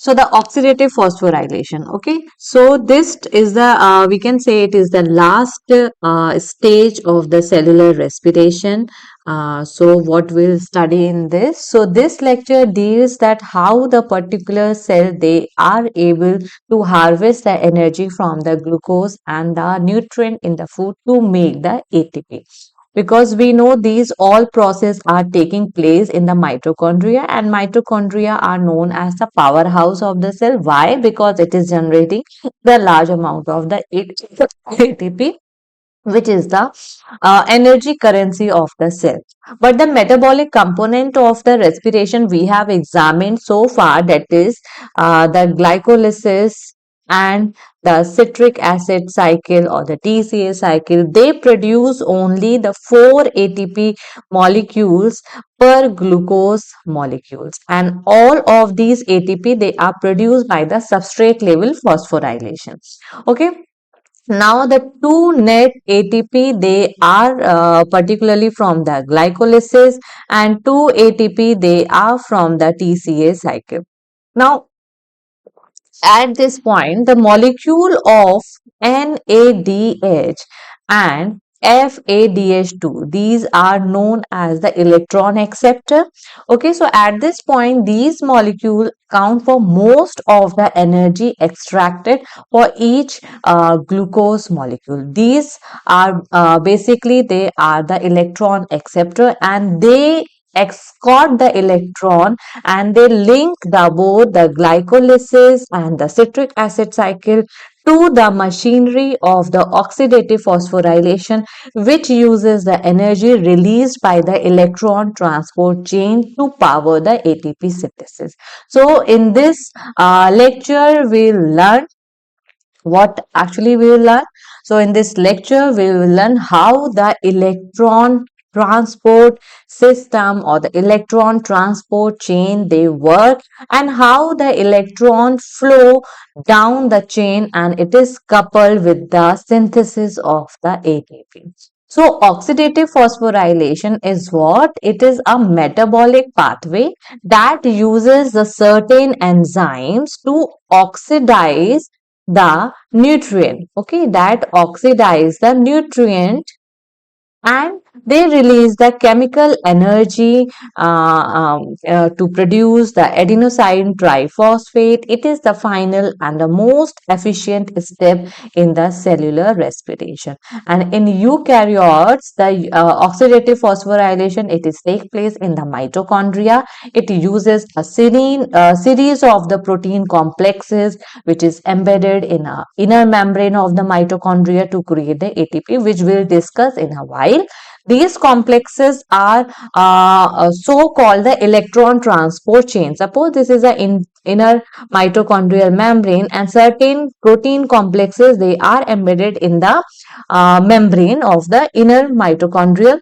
So the oxidative phosphorylation, okay. So this is the we can say it is the last stage of the cellular respiration. So what we'll study in this. So this lecture deals that how the particular cell they are able to harvest the energy from the glucose and the nutrient in the food to make the ATP, because we know these all processes are taking place in the mitochondria, and mitochondria are known as the powerhouse of the cell. Why? Because it is generating the large amount of the ATP, which is the energy currency of the cell. But the metabolic component of the respiration we have examined so far, that is the glycolysis and the citric acid cycle or the TCA cycle, they produce only the 4 ATP molecules per glucose molecules, and all of these ATP they are produced by the substrate level phosphorylation. Okay. Now the two net ATP they are particularly from the glycolysis, and 2 ATP they are from the TCA cycle. Now at this point, the molecule of NADH and FADH2, these are known as the electron acceptor. Okay, so at this point, these molecules count for most of the energy extracted for each glucose molecule. These are basically they are the electron acceptor, and they escort the electron, and they link both the glycolysis and the citric acid cycle to the machinery of the oxidative phosphorylation, which uses the energy released by the electron transport chain to power the ATP synthesis. So in this lecture we'll learn what actually we will learn. So in this lecture we will learn how the electron transport system or the electron transport chain they work, and how the electron flow down the chain, and it is coupled with the synthesis of the ATP. So oxidative phosphorylation is what? It is a metabolic pathway that uses the certain enzymes to oxidize the nutrient, okay, that oxidize the nutrient, and they release the chemical energy to produce the adenosine triphosphate. It is the final and the most efficient step in the cellular respiration. And in eukaryotes, the oxidative phosphorylation it is take place in the mitochondria. It uses a series of the protein complexes which is embedded in a inner membrane of the mitochondria to create the ATP, which we'll discuss in a while. These complexes are so called the electron transport chain. Suppose this is an inner mitochondrial membrane, and certain protein complexes they are embedded in the membrane of the inner mitochondrial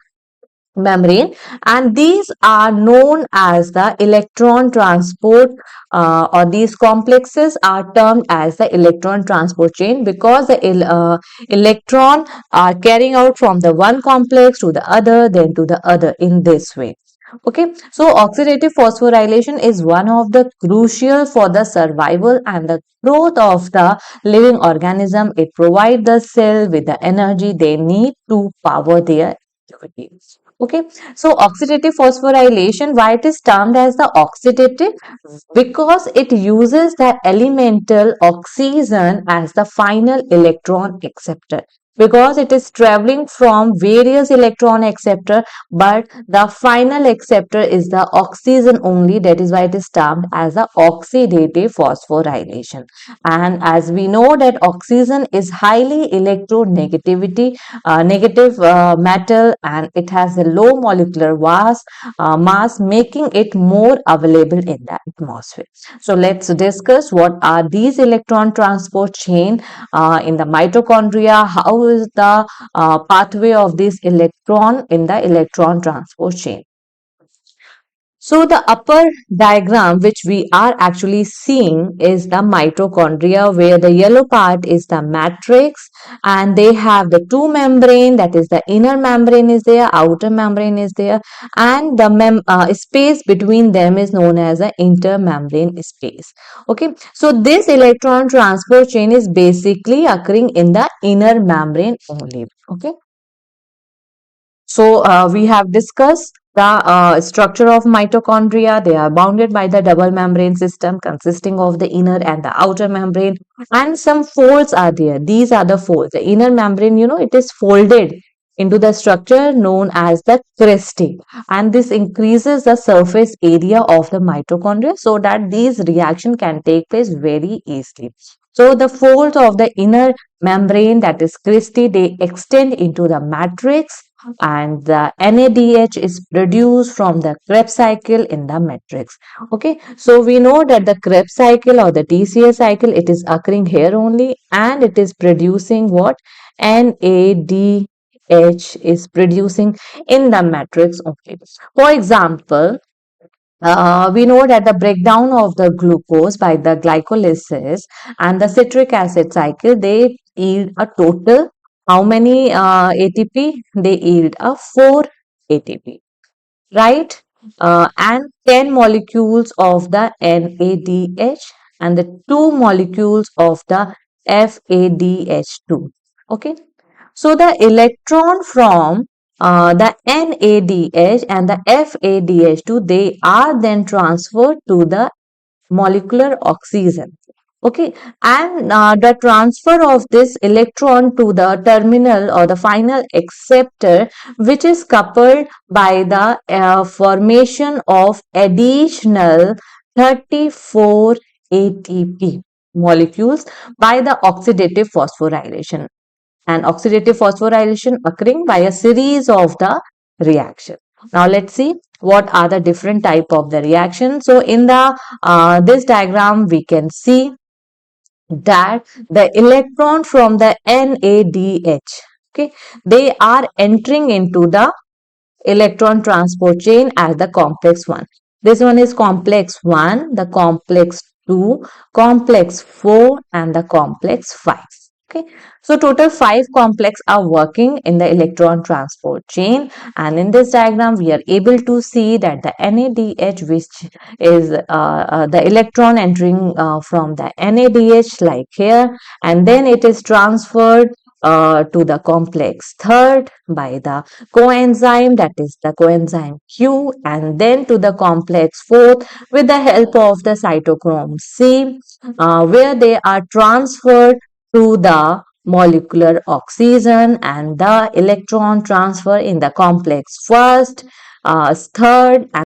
membrane, and these are known as the electron transport or these complexes are termed as the electron transport chain, because the electron are carrying out from the one complex to the other, then to the other, in this way. Okay, so oxidative phosphorylation is one of the crucial for the survival and the growth of the living organism. It provides the cell with the energy they need to power their activities. Okay, so oxidative phosphorylation, why it is termed as the oxidative? Because it uses the elemental oxygen as the final electron acceptor, because it is traveling from various electron acceptor, but the final acceptor is the oxygen only. That is why it is termed as the oxidative phosphorylation. And as we know that oxygen is highly electronegativity negative metal, and it has a low molecular mass, making it more available in the atmosphere. So let's discuss what are these electron transport chain in the mitochondria. How is the pathway of this electron in the electron transport chain? So the upper diagram which we are actually seeing is the mitochondria, where the yellow part is the matrix, and they have the two membrane, that is the inner membrane is there, outer membrane is there, and the space between them is known as the intermembrane space. Okay, so this electron transport chain is basically occurring in the inner membrane only. Okay. So we have discussed the structure of mitochondria. They are bounded by the double membrane system consisting of the inner and the outer membrane, and some folds are there. These are the folds. The inner membrane, it is folded into the structure known as the cristae, and this increases the surface area of the mitochondria so that these reaction can take place very easily. So the folds of the inner membrane, that is cristae, they extend into the matrix, and the NADH is produced from the Krebs cycle in the matrix. Okay, so we know that the Krebs cycle or the TCA cycle, it is occurring here only, and it is producing what? NADH is producing in the matrix only. For example, we know that the breakdown of the glucose by the glycolysis and the citric acid cycle, they yield a total how many ATP? They yield a 4 ATP, right? And 10 molecules of the NADH and the 2 molecules of the FADH2. Okay. So the electron from the NADH and the FADH2, they are then transferred to the molecular oxygen. Okay, and the transfer of this electron to the terminal or the final acceptor, which is coupled by the formation of additional 34 ATP molecules by the oxidative phosphorylation, and oxidative phosphorylation occurring by a series of the reaction. Now let's see what are the different type of the reaction. So in the this diagram we can see that the electron from the NADH, okay, they are entering into the electron transport chain as the complex 1. This one is complex 1, the complex 2, complex 4, and the complex 5. Okay, so total 5 complex are working in the electron transport chain, and in this diagram we are able to see that the NADH, which is the electron entering from the NADH like here, and then it is transferred to the complex third by the coenzyme, that is the coenzyme Q, and then to the complex fourth with the help of the cytochrome C, where they are transferred to the molecular oxygen, and the electron transfer in the complex first, third, and